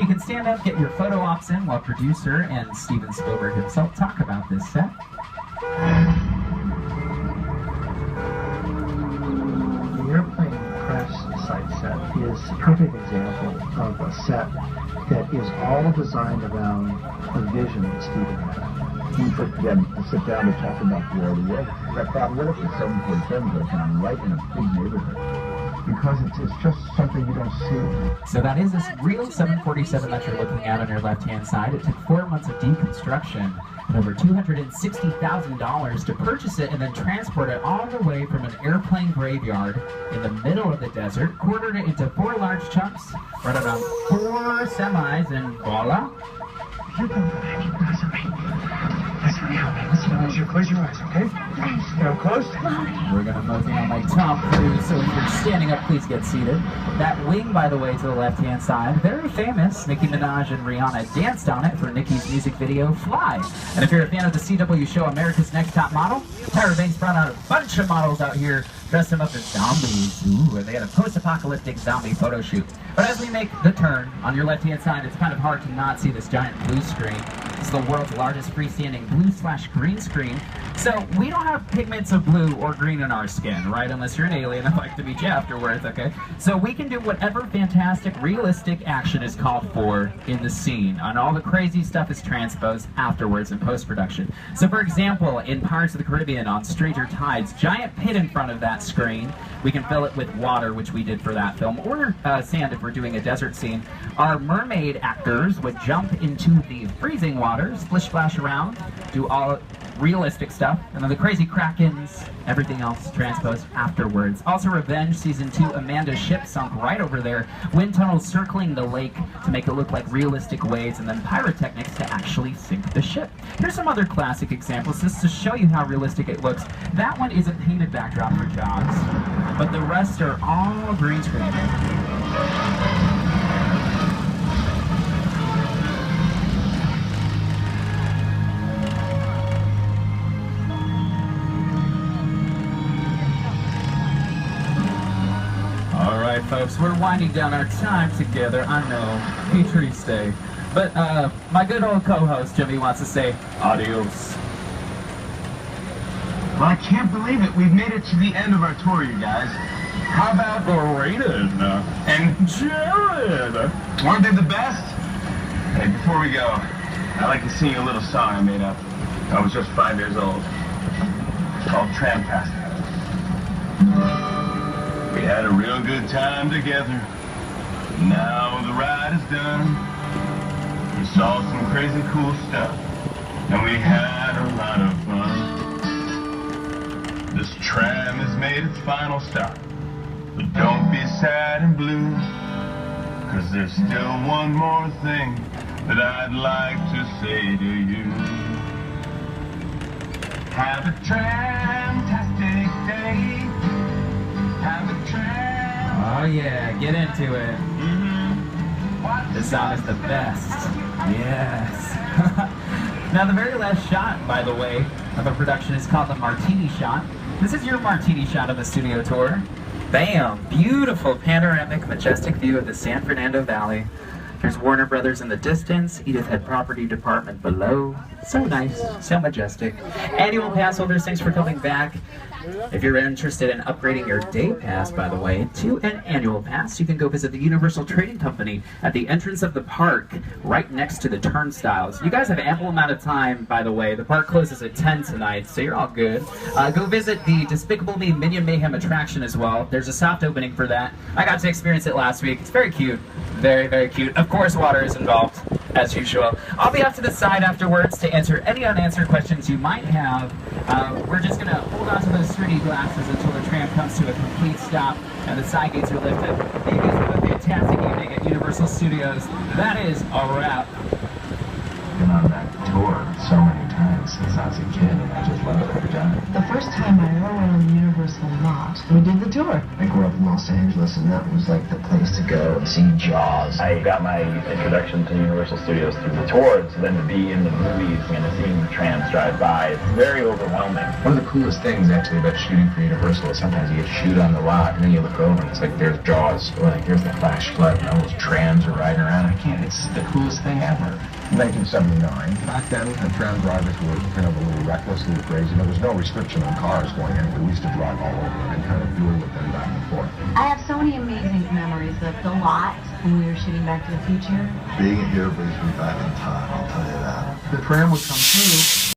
you can stand up, get your photo ops in while producer and Steven Spielberg himself talk about this set. The airplane crash site set is a perfect example of a set that is all designed around a vision that Steven had. We put them to sit down and talk about the world. That thought, what if the 747 goes down right in a big neighborhood? Because it's just something you don't see. So that is this real 747 that you're looking at on your left-hand side. It took 4 months of deconstruction and over $260,000 to purchase it and then transport it all the way from an airplane graveyard in the middle of the desert, quartered it into 4 large chunks, brought it on 4 semis, and voila. You're going to keep your eyes on me. That's what happened. Listen, close your eyes, okay? Now closed. We're going to mosey on like Tom Cruise, so if you're standing up, please get seated. That wing, by the way, to the left-hand side, very famous. Nicki Minaj and Rihanna danced on it for Nicki's music video, Fly. And if you're a fan of the CW show America's Next Top Model, Tyra Banks brought out a bunch of models out here, dressed them up as zombies. Ooh, and they had a post-apocalyptic zombie photo shoot. But as we make the turn, on your left-hand side, it's kind of hard to not see this giant blue screen. This is the world's largest freestanding blue/green screen. So we don't have pigments of blue or green in our skin, right? Unless you're an alien and like to meet you afterwards, okay? So we can do whatever fantastic, realistic action is called for in the scene. And all the crazy stuff is transposed afterwards in post-production. So for example, in Pirates of the Caribbean on Stranger Tides, giant pit in front of that screen, we can fill it with water, which we did for that film, or sand if we're doing a desert scene. Our mermaid actors would jump into the freezing water, splish splash around, do all realistic stuff, and then the crazy krakens, everything else transposed afterwards. Also Revenge Season 2, Amanda's ship sunk right over there, wind tunnels circling the lake to make it look like realistic waves, and then pyrotechnics to actually sink the ship. Here's some other classic examples just to show you how realistic it looks. That one is a painted backdrop for Jaws, but the rest are all green screen. Alright folks, we're winding down our time together. I know, Patrice Day. But my good old co-host Jimmy wants to say adios. Well, I can't believe it. We've made it to the end of our tour, you guys. How about Raiden and Jared? weren't they the best? Hey, before we go, I'd like to sing you a little song I made up. I was just 5 years old. It's called Tramtastic. We had a real good time together. Now the ride is done. We saw some crazy cool stuff, and we had a lot of fun. This tram has made its final stop, but don't be sad and blue, 'cause there's still one more thing that I'd like to say to you. Have a tramtastic day. Have a tram. Oh yeah, get into it. This song is the best. Yes. Now the very last shot, by the way, of a production is called the Martini Shot. This is your Martini Shot of the studio tour. Bam! Beautiful panoramic, majestic view of the San Fernando Valley. There's Warner Brothers in the distance, Edith Head Property Department below. So nice, so majestic. Annual pass holders, thanks for coming back. If you're interested in upgrading your day pass, by the way, to an annual pass, you can go visit the Universal Trading Company at the entrance of the park, right next to the turnstiles. You guys have ample amount of time, by the way. The park closes at 10 tonight, so you're all good. Go visit the Despicable Me Minion Mayhem attraction as well. There's a soft opening for that. I got to experience it last week. It's very cute. Very, very cute. Of course, water is involved, as usual. I'll be off to the side afterwards to answer any unanswered questions you might have. We're just going to hold on to those 3D glasses until the tram comes to a complete stop and the side gates are lifted. You guys have a fantastic evening at Universal Studios. That is a wrap. Been on that tour so many times. since I was a kid, and I just love it every time. The first time I ever went on the Universal lot, we did the tour. I grew up in Los Angeles, and that was like the place to go and see Jaws. I got my introduction to Universal Studios through the tour, so then to be in the movies and seeing the trams drive by, it's very overwhelming. One of the coolest things actually about shooting for Universal is sometimes you get to shoot on the lot and then you look over and it's like there's Jaws, or like there's the Flash Flood and all those trams are riding around. It's the coolest thing ever. 1979. Back then, the tram drivers were kind of a little reckless, a little crazy. There was no restriction on cars going anywhere. We used to drive all over and kind of duel with them back and forth. I have so many amazing memories of the lot when we were shooting Back to the Future. Being here brings me back in time, I'll tell you that. The tram would come through,